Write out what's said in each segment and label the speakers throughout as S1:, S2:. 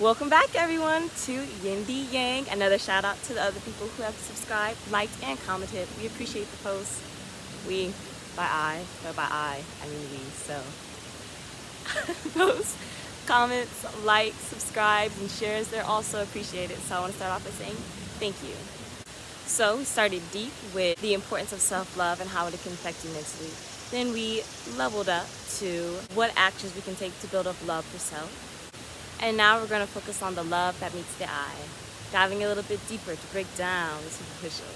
S1: Welcome back, everyone, to yinDyang. Another shout out to the other people who have subscribed, liked, and commented. We appreciate the posts. We, by I mean we. So, posts, comments, likes, subscribes, and shares, they're also appreciated. So I want to start off by saying thank you. So we started deep with the importance of self-love and how it can affect you mentally. Then we leveled up to what actions we can take to build up love for self. And now we're going to focus on the love that meets the eye, diving a little bit deeper to break down the superficial,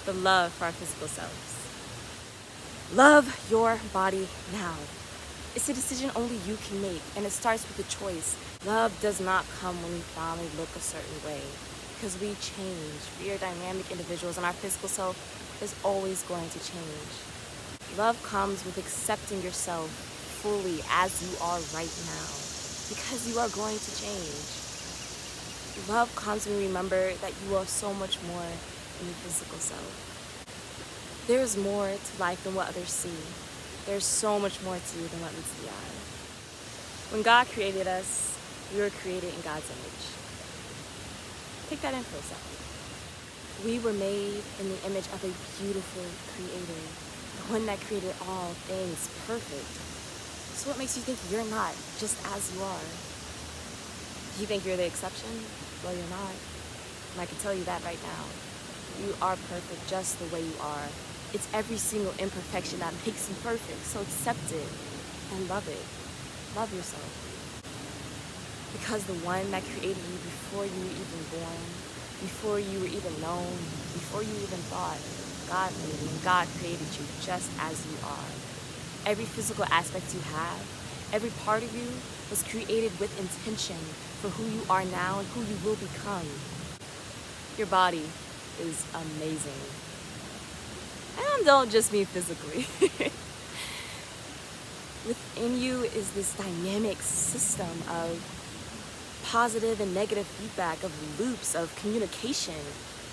S1: the love for our physical selves. Love your body now. It's a decision only you can make, and it starts with a choice. Love does not come when we finally look a certain way, because we change. We are dynamic individuals, and our physical self is always going to change. Love comes with accepting yourself fully as you are right now, because you are going to change. Love comes when you remember that you are so much more than your physical self. There is more to life than what others see. There's so much more to you than what meets the eye. When God created us, we were created in God's image. Take that in for a second. We were made in the image of a beautiful creator, the one that created all things perfect. So what makes you think you're not just as you are? Do you think you're the exception? Well, you're not. And I can tell you that right now. You are perfect just the way you are. It's every single imperfection that makes you perfect. So accept it and love it. Love yourself. Because the one that created you before you were even born, before you were even known, before you even thought, God made you. God created you just as you are. Every physical aspect you have, every part of you was created with intention for who you are now and who you will become. Your body is amazing. And don't just mean physically. Within you is this dynamic system of positive and negative feedback, of loops, of communication.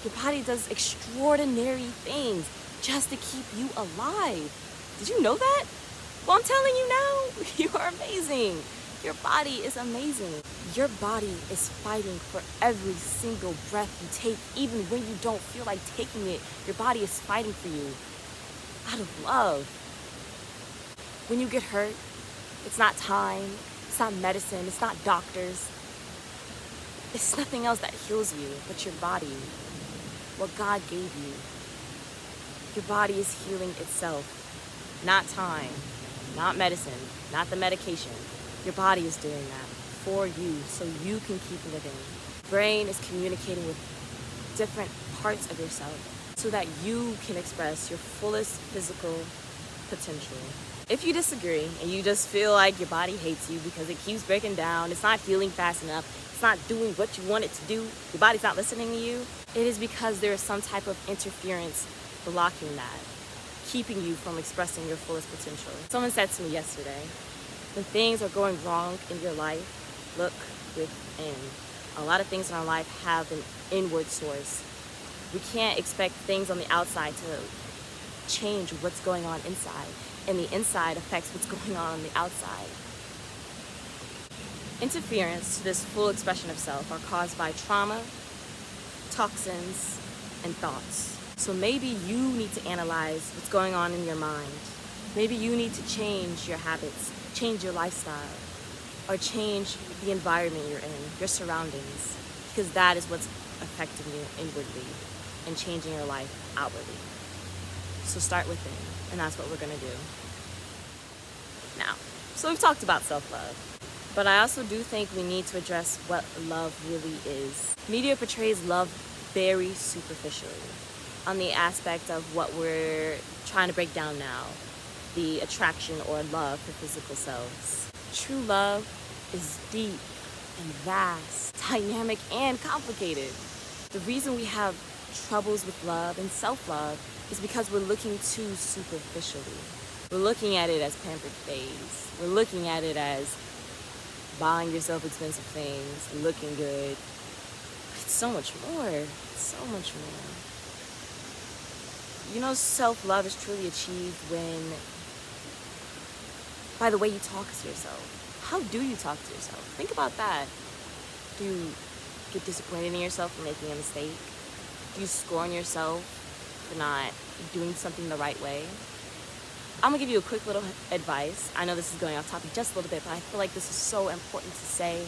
S1: Your body does extraordinary things just to keep you alive. Did you know that? Well, I'm telling you now, you are amazing. Your body is amazing. Your body is fighting for every single breath you take, even when you don't feel like taking it. Your body is fighting for you out of love. When you get hurt, it's not time, it's not medicine, it's not doctors. It's nothing else that heals you but your body, what God gave you. Your body is healing itself, not time. Not medicine, not the medication. Your body is doing that for you so you can keep living. Brain is communicating with different parts of yourself so that you can express your fullest physical potential. If you disagree and you just feel like your body hates you because it keeps breaking down, it's not healing fast enough, it's not doing what you want it to do, your body's not listening to you, it is because there is some type of interference blocking that, keeping you from expressing your fullest potential. Someone said to me yesterday, when things are going wrong in your life, look within. A lot of things in our life have an inward source. We can't expect things on the outside to change what's going on inside, and the inside affects what's going on the outside. Interference to this full expression of self are caused by trauma, toxins, and thoughts. So maybe you need to analyze what's going on in your mind. Maybe you need to change your habits, change your lifestyle, or change the environment you're in, your surroundings, because that is what's affecting you inwardly and changing your life outwardly. So start within, and that's what we're gonna do. Now, so we've talked about self-love, but I also do think we need to address what love really is. Media portrays love very superficially, on the aspect of what we're trying to break down now, the attraction or love for physical selves. True love is deep and vast, dynamic and complicated. The reason we have troubles with love and self-love is because we're looking too superficially. We're looking at it as pampered phase. We're looking at it as buying yourself expensive things, looking good. It's so much more. It's so much more. You know, self-love is truly achieved by the way you talk to yourself. How do you talk to yourself? Think about that. Do you get disappointed in yourself for making a mistake? Do you scorn yourself for not doing something the right way? I'm gonna give you a quick little advice. I know this is going off topic just a little bit, but I feel like this is so important to say.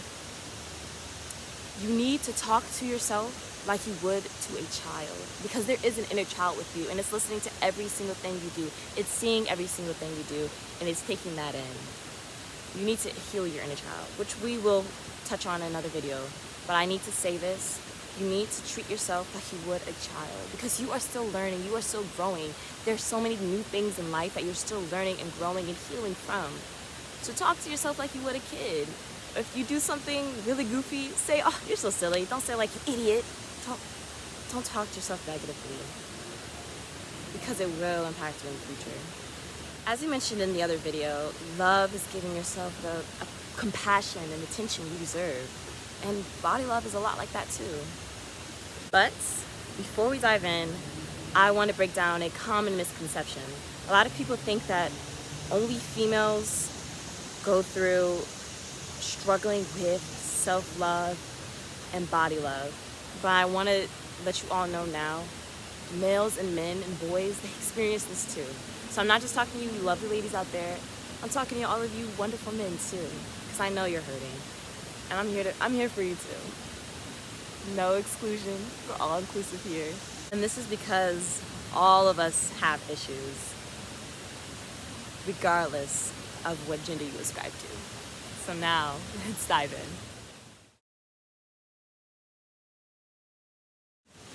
S1: You need to talk to yourself like you would to a child, because there is an inner child with you, and it's listening to every single thing you do. It's seeing every single thing you do, and it's taking that in. You need to heal your inner child, which we will touch on in another video. But I need to say this. You need to treat yourself like you would a child, because you are still learning, you are still growing. There's so many new things in life that you're still learning and growing and healing from. So talk to yourself like you would a kid. If you do something really goofy, say, oh, you're so silly. Don't say like, you idiot. Don't talk to yourself negatively, because it will impact you in the future. As you mentioned in the other video, love is giving yourself the compassion and attention you deserve. And body love is a lot like that too. But before we dive in, I want to break down a common misconception. A lot of people think that only females go through struggling with self-love and body love. But I want to let you all know now, males and men and boys, they experience this too. So I'm not just talking to you lovely ladies out there. I'm talking to all of you wonderful men too, because I know you're hurting. And I'm here for you too. No exclusion. We're all inclusive here. And this is because all of us have issues, regardless of what gender you ascribe to. So now, let's dive in.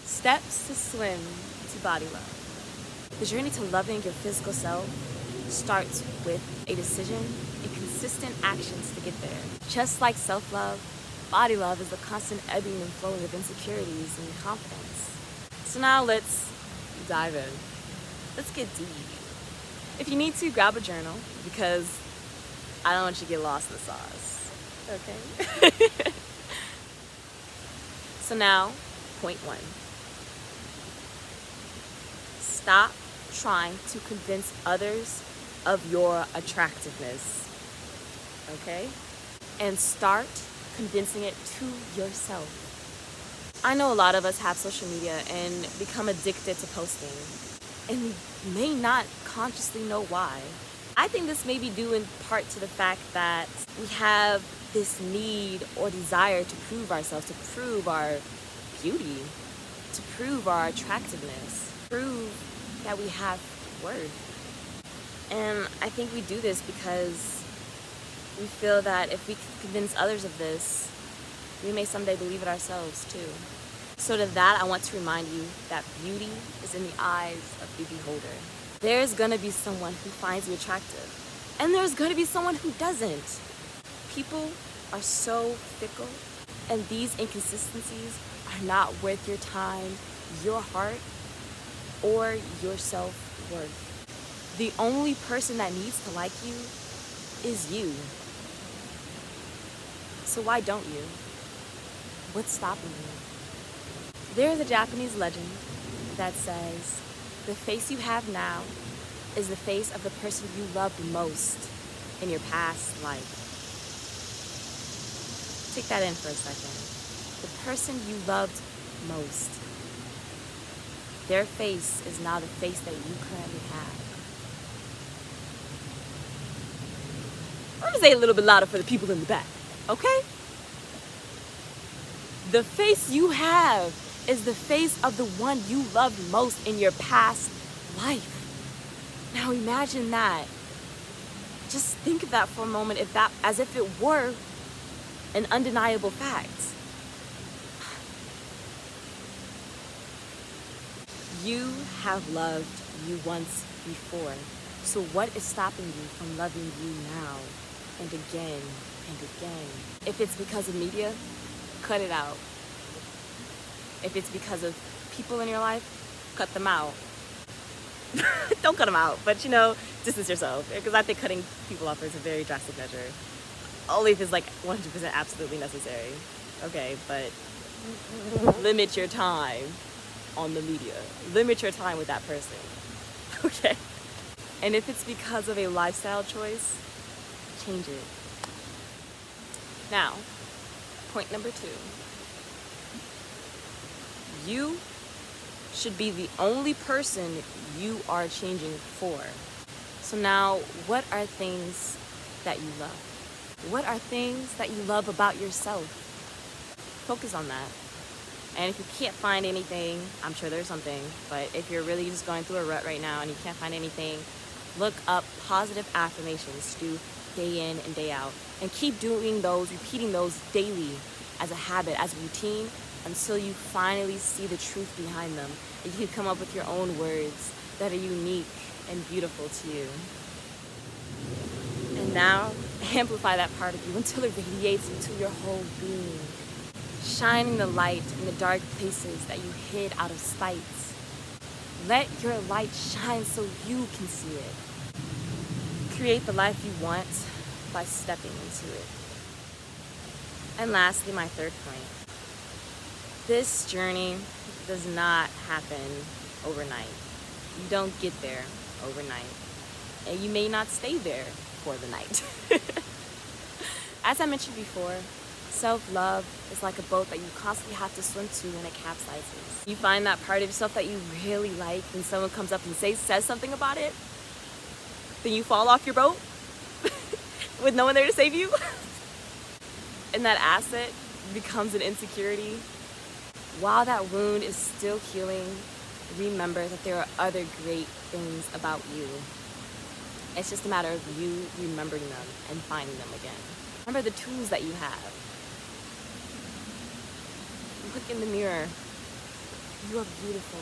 S1: Steps to swim to body love. The journey to loving your physical self starts with a decision and consistent actions to get there. Just like self-love, body love is the constant ebbing and flowing of insecurities and confidence. So now let's dive in. Let's get deep. If you need to, grab a journal, because I don't want you to get lost in the sauce. Okay? So now, point 1. Stop trying to convince others of your attractiveness, okay? And start convincing it to yourself. I know a lot of us have social media and become addicted to posting, and may not consciously know why. I think this may be due in part to the fact that we have this need or desire to prove ourselves, to prove our beauty, to prove our attractiveness, prove that we have worth. And I think we do this because we feel that if we can convince others of this, we may someday believe it ourselves too. So to that, I want to remind you that beauty is in the eyes of the beholder. There's gonna be someone who finds you attractive, and there's gonna be someone who doesn't. People are so fickle, and these inconsistencies are not worth your time, your heart, or your self-worth. The only person that needs to like you is you. So why don't you? What's stopping you? There's a Japanese legend that says, the face you have now is the face of the person you loved most in your past life. Take that in for a second. The person you loved most. Their face is now the face that you currently have. I'm gonna say it a little bit louder for the people in the back, okay? The face you have is the face of the one you loved most in your past life. Now imagine that. Just think of that for a moment, as if it were an undeniable fact. You have loved you once before. So what is stopping you from loving you now and again and again? If it's because of media, cut it out. If it's because of people in your life, cut them out. Don't cut them out, but distance yourself. Because I think cutting people off is a very drastic measure. Only if it's like 100% absolutely necessary. Okay, but limit your time on the media. Limit your time with that person. Okay? And if it's because of a lifestyle choice, change it. Now, Point number 2. You should be the only person you are changing for. So now, what are things that you love? What are things that you love about yourself? Focus on that. And if you can't find anything, I'm sure there's something, but if you're really just going through a rut right now and you can't find anything, look up positive affirmations to do day in and day out. And keep doing those, repeating those daily as a habit, as a routine, until you finally see the truth behind them. And you can come up with your own words that are unique and beautiful to you. And now, amplify that part of you until it radiates into your whole being, shining the light in the dark places that you hid out of spite. Let your light shine so you can see it. Create the life you want by stepping into it. And lastly, my third point. This journey does not happen overnight. You don't get there overnight. And you may not stay there for the night. As I mentioned before, self-love is like a boat that you constantly have to swim to when it capsizes. You find that part of yourself that you really like, and someone comes up and says something about it, then you fall off your boat with no one there to save you. And that asset becomes an insecurity. While that wound is still healing, remember that there are other great things about you. It's just a matter of you remembering them and finding them again. Remember the tools that you have. Look in the mirror. You are beautiful.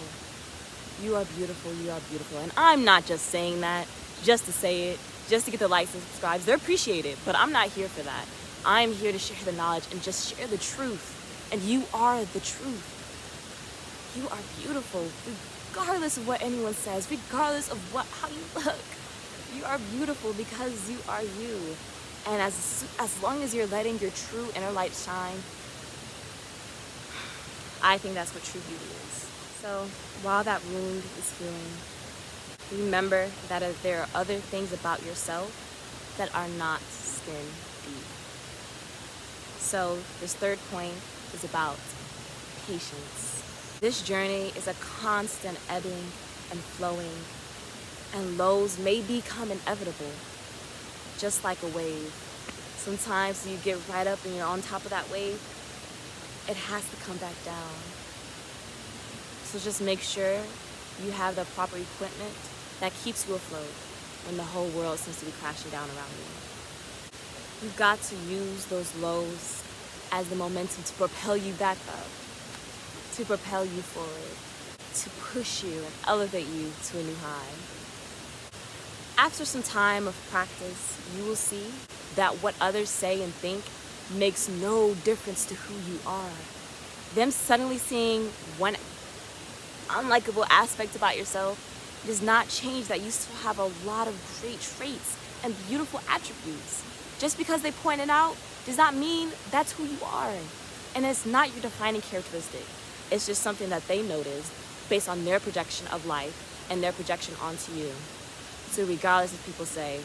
S1: You are beautiful. You are beautiful. And I'm not just saying that just to say it, just to get the likes and subscribes. They're appreciated, but I'm not here for that. I'm here to share the knowledge and just share the truth. And you are the truth. You are beautiful, regardless of what anyone says, regardless of how you look. You are beautiful because you are you. And as long as you're letting your true inner light shine, I think that's what true beauty is. So while that wound is healing, remember that there are other things about yourself that are not skin deep. So this third point is about patience. This journey is a constant ebbing and flowing, and lows may become inevitable, just like a wave. Sometimes you get right up and you're on top of that wave, it has to come back down. So just make sure you have the proper equipment that keeps you afloat when the whole world seems to be crashing down around you. You've got to use those lows as the momentum to propel you back up, to propel you forward, to push you and elevate you to a new high. After some time of practice, you will see that what others say and think makes no difference to who you are. Them suddenly seeing one unlikable aspect about yourself does not change that you still have a lot of great traits and beautiful attributes. Just because they point it out does not mean that's who you are. And it's not your defining characteristic. It's just something that they noticed based on their projection of life and their projection onto you. So regardless of people say,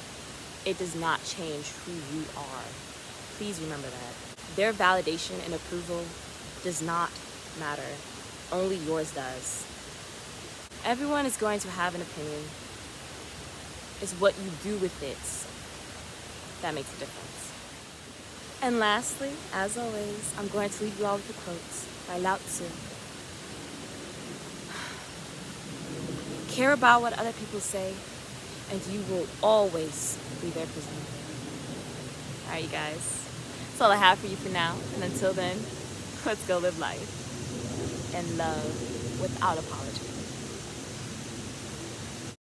S1: it does not change who you are. Please remember that. Their validation and approval does not matter. Only yours does. Everyone is going to have an opinion. It's what you do with it that makes a difference. And lastly, as always, I'm going to leave you all with the quotes by Lao Tzu. Care about what other people say, and you will always be their prisoner. Alright, you guys. That's all I have for you for now. And until then, let's go live life and love without apology.